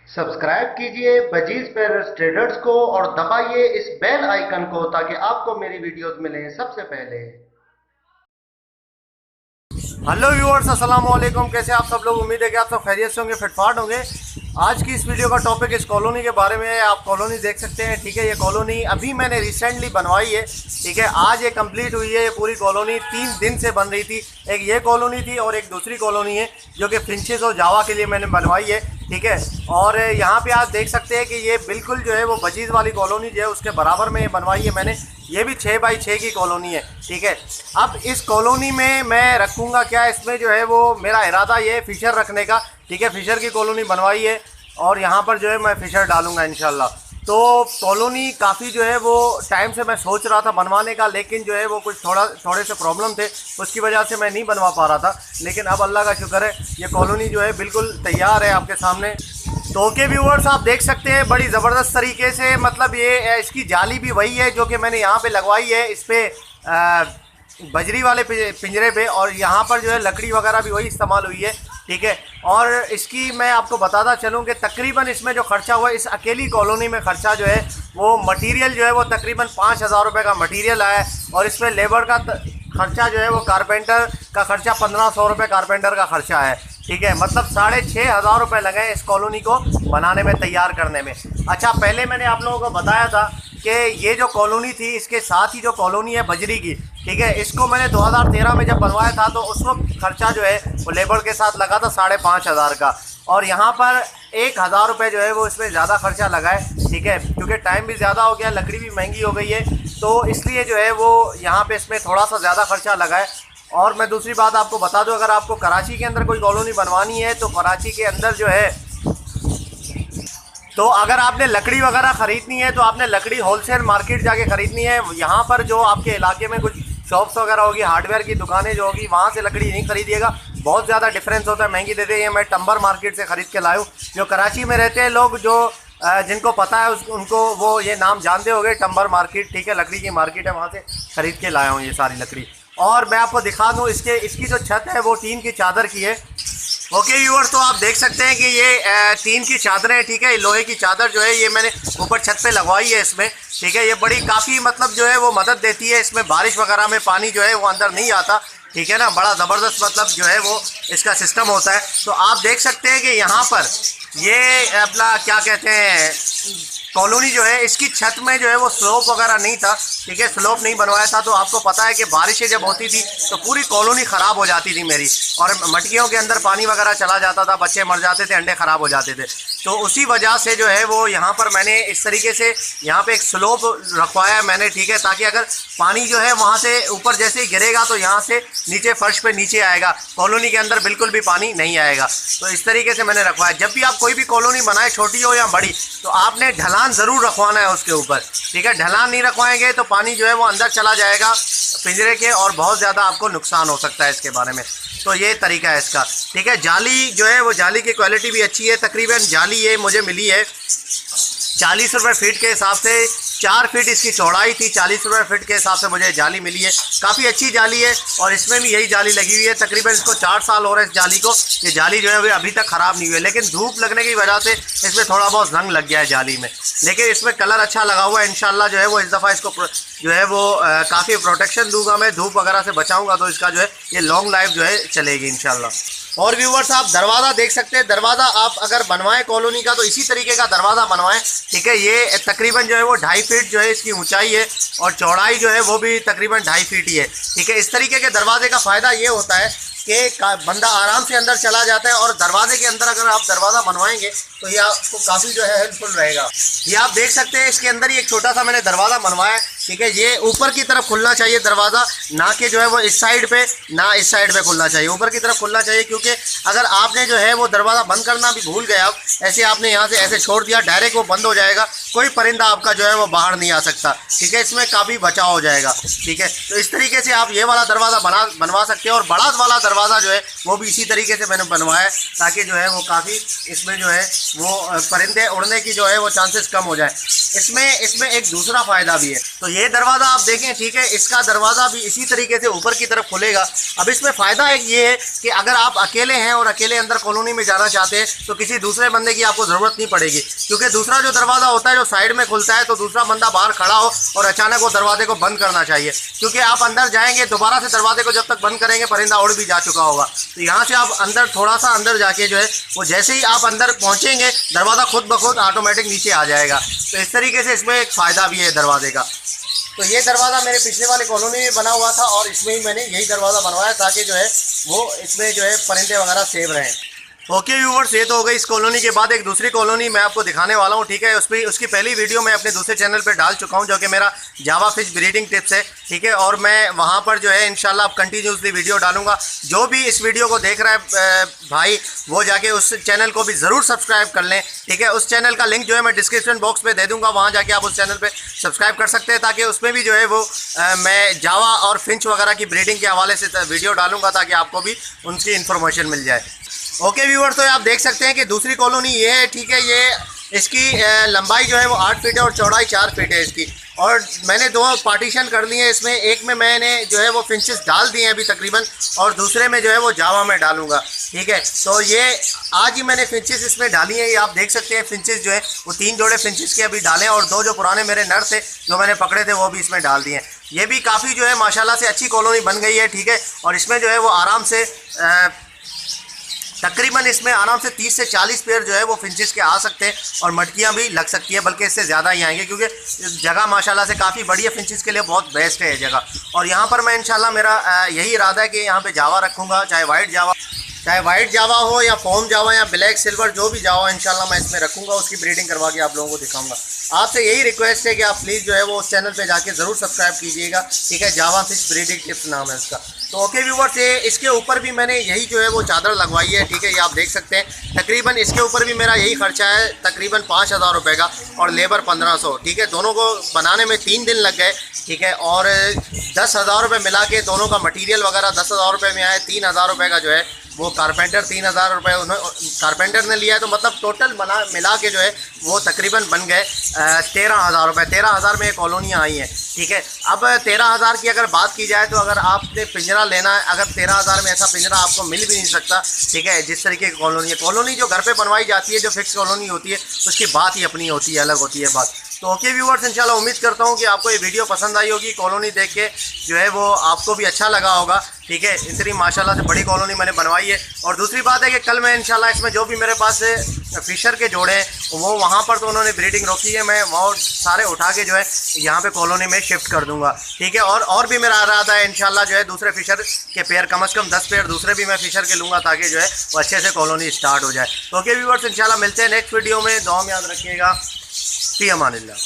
Subscribe कीजिए budgies पेरस traders को और दबाइए इस बेल आइकन को ताकि आपको मेरी वीडियोस मिलें सबसे पहले। हेलो व्यूअर्स, अस्सलाम वालेकुम। कैसे आप सब लोग? उम्मीद है कि आप सब खैरियत से होंगे, फिटफाट होंगे। आज की इस वीडियो का टॉपिक इस कॉलोनी के बारे में है। आप कॉलोनी देख सकते हैं, ठीक है। ये कॉलोनी अभी मैंने रिसेंटली बनवाई है, ठीक है। आज ये कंप्लीट हुई है। ये पूरी कॉलोनी 3 दिन से बन रही थी। एक ये कॉलोनी थी और एक दूसरी कॉलोनी है जो कि फिंचेस और जावा के लिए मैंने बनवाई है, ठीक है। और यहाँ पे आप देख सकते हैं कि ये बिल्कुल जो है वो बजीज़ वाली कॉलोनी जो है उसके बराबर में ये बनवाई है मैंने। ये भी 6 बाई 6 की कॉलोनी है, ठीक है। अब इस कॉलोनी में मैं रखूँगा क्या, इसमें जो है वो मेरा इरादा ये है फ़िशर रखने का, ठीक है। फ़िशर की कॉलोनी बनवाई है और यहाँ पर जो है मैं फ़िशर डालूँगा इंशाल्लाह। तो कॉलोनी काफ़ी जो है वो टाइम से मैं सोच रहा था बनवाने का, लेकिन जो है वो कुछ थोड़े से प्रॉब्लम थे, उसकी वजह से मैं नहीं बनवा पा रहा था। लेकिन अब अल्लाह का शुक्र है, ये कॉलोनी जो है बिल्कुल तैयार है आपके सामने। तो ओके व्यूअर्स, आप देख सकते हैं बड़ी ज़बरदस्त तरीके से, मतलब ये इसकी जाली भी वही है जो कि मैंने यहाँ पे लगवाई है इस पर बजरी वाले पिंजरे पे, और यहाँ पर जो है लकड़ी वगैरह भी वही इस्तेमाल हुई है, ठीक है। और इसकी मैं आपको बताता चलूँ कि तकरीबन इसमें जो खर्चा हुआ है इस अकेली कॉलोनी में, खर्चा जो है वो मटेरियल जो है वो तकरीबन 5,000 रुपये का मटेरियल आया है। और इसमें लेबर का खर्चा जो है वो कारपेंटर का खर्चा 1,500 रुपये कारपेंटर का खर्चा है, ठीक है। मतलब 6,500 रुपये लगे इस कॉलोनी को बनाने में, तैयार करने में। अच्छा, पहले मैंने आप लोगों को बताया था कि ये जो कॉलोनी थी इसके साथ ही जो कॉलोनी है बजरी की, ठीक है, इसको मैंने 2013 में जब बनवाया था तो उस वक्त खर्चा जो है वो लेबर के साथ लगा था 5,500 का। और यहाँ पर 1,000 रुपये जो है वो इसमें ज़्यादा खर्चा लगा है, ठीक है, क्योंकि टाइम भी ज़्यादा हो गया, लकड़ी भी महंगी हो गई है, तो इसलिए जो है वो यहाँ पे इसमें थोड़ा सा ज़्यादा खर्चा लगा है। और मैं दूसरी बात आपको बता दूं, अगर आपको कराची के अंदर कोई कॉलोनी बनवानी है तो कराची के अंदर जो है, तो अगर आपने लकड़ी वगैरह ख़रीदनी है तो आपने लकड़ी होलसेल मार्केट जाके ख़रीदनी है। यहाँ पर जो आपके इलाके में कुछ शॉप्स वगैरह होगी, हार्डवेयर की दुकानें जो होगी, वहाँ से लकड़ी नहीं खरीदिएगा, बहुत ज़्यादा डिफरेंस होता है, महंगी दे देंगे। मैं टम्बर मार्केट से ख़रीद के लाया हूँ। जो कराची में रहते हैं लोग, जो जिनको पता है उनको वो ये नाम जानते होंगे, टम्बर मार्केट, ठीक है, लकड़ी की मार्केट है, वहाँ से ख़रीद के लाया हूँ ये सारी लकड़ी। और मैं आपको दिखा दूँ, इसकी जो छत है वो टीन की चादर की है। ओके व्यूअर्स, तो आप देख सकते हैं कि ये टीन की चादरें हैं, ठीक है। लोहे की चादर जो है ये मैंने ऊपर छत पे लगवाई है इसमें, ठीक है। ये बड़ी काफ़ी मतलब जो है वो मदद देती है, इसमें बारिश वगैरह में पानी जो है वो अंदर नहीं आता, ठीक है ना। बड़ा ज़बरदस्त मतलब जो है वो इसका सिस्टम होता है। तो आप देख सकते हैं कि यहाँ पर ये अपना क्या कहते हैं, कॉलोनी जो है इसकी छत में जो है वो स्लोप वगैरह नहीं था, ठीक है, स्लोप नहीं बनवाया था। तो आपको पता है कि बारिशें जब होती थी तो पूरी कॉलोनी ख़राब हो जाती थी मेरी, और मटकियों के अंदर पानी वगैरह चला जाता था, बच्चे मर जाते थे, अंडे ख़राब हो जाते थे। तो उसी वजह से जो है वो यहाँ पर मैंने इस तरीके से यहाँ पे एक स्लोप रखवाया मैंने, ठीक है, ताकि अगर पानी जो है वहाँ से ऊपर जैसे ही गिरेगा तो यहाँ से नीचे फर्श पे नीचे आएगा, कॉलोनी के अंदर बिल्कुल भी पानी नहीं आएगा। तो इस तरीके से मैंने रखवाया। जब भी आप कोई भी कॉलोनी बनाए, छोटी हो या बड़ी, तो आपने ढलान ज़रूर रखवाना है उसके ऊपर, ठीक है। ढलान नहीं रखवाएंगे तो पानी जो है वो अंदर चला जाएगा पिंजरे के, और बहुत ज़्यादा आपको नुकसान हो सकता है इसके बारे में। तो ये तरीका है इसका, ठीक है। जाली जो है वो जाली की क्वालिटी भी अच्छी है। तकरीबन जाली ये मुझे मिली है 40 रुपये फीट के हिसाब से, 4 फीट इसकी चौड़ाई थी, 40 रुपये फीट के हिसाब से मुझे जाली मिली है। काफ़ी अच्छी जाली है और इसमें भी यही जाली लगी हुई है। तकरीबन इसको 4 साल हो रहे हैं इस जाली को। ये जाली जो है वो अभी तक ख़राब नहीं हुई है, लेकिन धूप लगने की वजह से इसमें थोड़ा बहुत जंग लग गया है जाली में, लेकिन इसमें कलर अच्छा लगा हुआ है। इंशाल्लाह जो है वो इस दफ़ा इसको जो है वो काफ़ी प्रोटेक्शन दूंगा मैं, धूप वगैरह से बचाऊंगा, तो इसका जो है ये लॉन्ग लाइफ जो है चलेगी इंशाल्लाह। और व्यूवर्स, आप दरवाज़ा देख सकते हैं। दरवाज़ा आप अगर बनवाएं कॉलोनी का तो इसी तरीके का दरवाज़ा बनवाएं, ठीक है। ये तकरीबन जो है वो 2.5 फीट जो है इसकी ऊंचाई है, और चौड़ाई जो है वो भी तकरीबन 2.5 फीट ही है, ठीक है। इस तरीके के दरवाजे का फ़ायदा ये होता है कि बंदा आराम से अंदर चला जाता है, और दरवाजे के अंदर अगर आप दरवाज़ा बनवाएंगे तो ये आपको काफ़ी जो है हेल्पफुल रहेगा। ये आप देख सकते हैं, इसके अंदर ही एक छोटा सा मैंने दरवाज़ा बनवाया, ठीक है। ये ऊपर की तरफ खुलना चाहिए दरवाज़ा, ना कि जो है वो इस साइड पे, ना इस साइड पे खुलना चाहिए, ऊपर की तरफ खुलना चाहिए। क्योंकि अगर आपने जो है वो दरवाज़ा बंद करना भी भूल गए, आप ऐसे आपने यहाँ से ऐसे छोड़ दिया, डायरेक्ट वो बंद हो जाएगा, कोई परिंदा आपका जो है वो बाहर नहीं आ सकता, ठीक है। इसमें काफ़ी बचाव हो जाएगा, ठीक है। तो इस तरीके से आप ये वाला दरवाज़ा बनवा सकते हैं। और बड़ा वाला दरवाज़ा जो है वो भी इसी तरीके से मैंने बनवाया है, ताकि जो है वो काफ़ी इसमें जो है वो परिंदे उड़ने की जो है वो चांसेस कम हो जाए। इसमें एक दूसरा फ़ायदा भी है। तो ये दरवाज़ा आप देखें, ठीक है, इसका दरवाज़ा भी इसी तरीके से ऊपर की तरफ खुलेगा। अब इसमें फ़ायदा एक ये है कि अगर आप अकेले हैं और अकेले अंदर कॉलोनी में जाना चाहते हैं तो किसी दूसरे बंदे की आपको ज़रूरत नहीं पड़ेगी, क्योंकि दूसरा जो दरवाज़ा होता है जो साइड में खुलता है तो दूसरा बंदा बाहर खड़ा हो और अचानक वो दरवाजे को बंद करना चाहिए, क्योंकि आप अंदर जाएंगे दोबारा से दरवाजे को जब तक बंद करेंगे परिंदा उड़ भी जा चुका होगा। तो यहाँ से आप अंदर थोड़ा सा अंदर जाके जो है वो जैसे ही आप अंदर पहुँचेंगे दरवाज़ा खुद ब खुद ऑटोमेटिक नीचे आ जाएगा। तो इस तरीके से इसमें एक फ़ायदा भी है दरवाजे का। तो ये दरवाज़ा मेरे पिछले वाले कॉलोनी में बना हुआ था और इसमें ही मैंने यही दरवाज़ा बनवाया ताकि जो है वो इसमें जो है परिंदे वगैरह सेफ रहें। ओके व्यूवर्स, ये तो हो गई इस कॉलोनी के बाद एक दूसरी कॉलोनी मैं आपको दिखाने वाला हूँ, ठीक है। उसकी पहली वीडियो मैं अपने दूसरे चैनल पे डाल चुका हूँ जो कि मेरा जावा फिश ब्रीडिंग टिप्स है, ठीक है। और मैं वहाँ पर जो है इंशाल्लाह अब कंटिन्यूसली वीडियो डालूंगा। जो भी इस वीडियो को देख रहा है भाई वो जाके उस चैनल को भी ज़रूर सब्सक्राइब कर लें, ठीक है। उस चैनल का लिंक जो है मैं डिस्क्रिप्शन बॉक्स में दे दूँगा, वहाँ जाके आप उस चैनल पर सब्सक्राइब कर सकते हैं ताकि उसमें भी जो है वो मैं जावा और फिंच वगैरह की ब्रीडिंग के हवाले से वीडियो डालूंगा ताकि आपको भी उनकी इन्फॉर्मेशन मिल जाए। ओके व्यूअर, तो आप देख सकते हैं कि दूसरी कॉलोनी ये है, ठीक है। ये इसकी लंबाई जो है वो 8 फीट है और चौड़ाई 4 फीट है इसकी। और मैंने 2 पार्टीशन कर लिए हैं इसमें, एक में मैंने जो है वो फिंचेस डाल दिए हैं अभी तकरीबन और दूसरे में जो है वो जावा में डालूंगा, ठीक है। तो ये आज ही मैंने फिंचेस इसमें डाली हैं, ये आप देख सकते हैं। फिंचेस जो है वो 3 जोड़े फिंचेस के अभी डाले और 2 जो पुराने मेरे नर थे जो मैंने पकड़े थे वो भी इसमें डाल दिए हैं। ये भी काफ़ी जो है माशाल्लाह से अच्छी कॉलोनी बन गई है, ठीक है। और इसमें जो है वो आराम से तकरीबन इसमें आराम से 30 से 40 पेयर जो है वो फिंचेस के आ सकते हैं और मटकियाँ भी लग सकती है, बल्कि इससे ज़्यादा ही आएंगे क्योंकि जगह माशाल्लाह से काफ़ी बड़ी है। फिंचेस के लिए बहुत बेस्ट है ये जगह। और यहाँ पर मैं इंशाल्लाह मेरा यही इरादा है कि यहाँ पे जावा रखूँगा, चाहे वाइट जावा हो या फोम जावा या ब्लैक सिल्वर जो भी जावा इंशाल्लाह मैं इसमें रखूँगा। उसकी ब्रीडिंग करवा के आप लोगों को दिखाऊँगा। आपसे यही रिक्वेस्ट है कि आप प्लीज़ जो है वो उस चैनल पे जाके ज़रूर सब्सक्राइब कीजिएगा, ठीक है। जावा फिश ब्रीडिंग टिप्स नाम है उसका। तो ओके व्यूअर्स, ये इसके ऊपर भी मैंने यही जो है वो चादर लगवाई है, ठीक है। ये आप देख सकते हैं तकरीबन इसके ऊपर भी मेरा यही खर्चा है तकरीबन 5000 रुपये का और लेबर 1500, ठीक है। दोनों को बनाने में 3 दिन लग गए, ठीक है। और 10,000 रुपये मिला के दोनों का मटीरियल वगैरह 10,000 रुपये में आए। 3,000 रुपये का जो है वो कारपेंटर 3,000 रुपये कारपेंटर ने लिया है। तो मतलब टोटल मिला के जो है वो तकरीबन बन गए 13,000 रुपये। 13,000 में कॉलोनियाँ आई हैं, ठीक है। अब 13,000 की अगर बात की जाए तो अगर आपने पिंजरा लेना है, अगर 13,000 में ऐसा पिंजरा आपको मिल भी नहीं सकता, ठीक है। जिस तरीके की कॉलोनी है, कॉलोनी जो घर पे बनवाई जाती है जो फिक्स कॉलोनी होती है उसकी बात ही अपनी होती है, अलग होती है बात। तो ओके व्यूअर्स, इंशाल्लाह उम्मीद करता हूँ कि आपको ये वीडियो पसंद आई होगी। कॉलोनी देख के जो है वो आपको भी अच्छा लगा होगा, ठीक है। इतनी माशाल्लाह से बड़ी कॉलोनी मैंने बनवाई है। और दूसरी बात है कि कल मैं इंशाल्लाह इसमें जो भी मेरे पास फिशर के जोड़े हैं वो वहाँ पर तो उन्होंने ब्रीडिंग रोकी है, मैं वो सारे उठा के जो है यहाँ पे कॉलोनी में शिफ्ट कर दूँगा, ठीक है। और भी मेरा इरादा है इंशाल्लाह जो है दूसरे फिशर के पेयर कम से कम 10 पेयर दूसरे भी मैं फिशर के लूँगा ताकि जो है वो अच्छे से कॉलोनी स्टार्ट हो जाए। तो ओके व्यूअर्स, इंशाल्लाह मिलते हैं नेक्स्ट वीडियो में। दुआ में याद रखिएगा। फी अमानिल्लाह।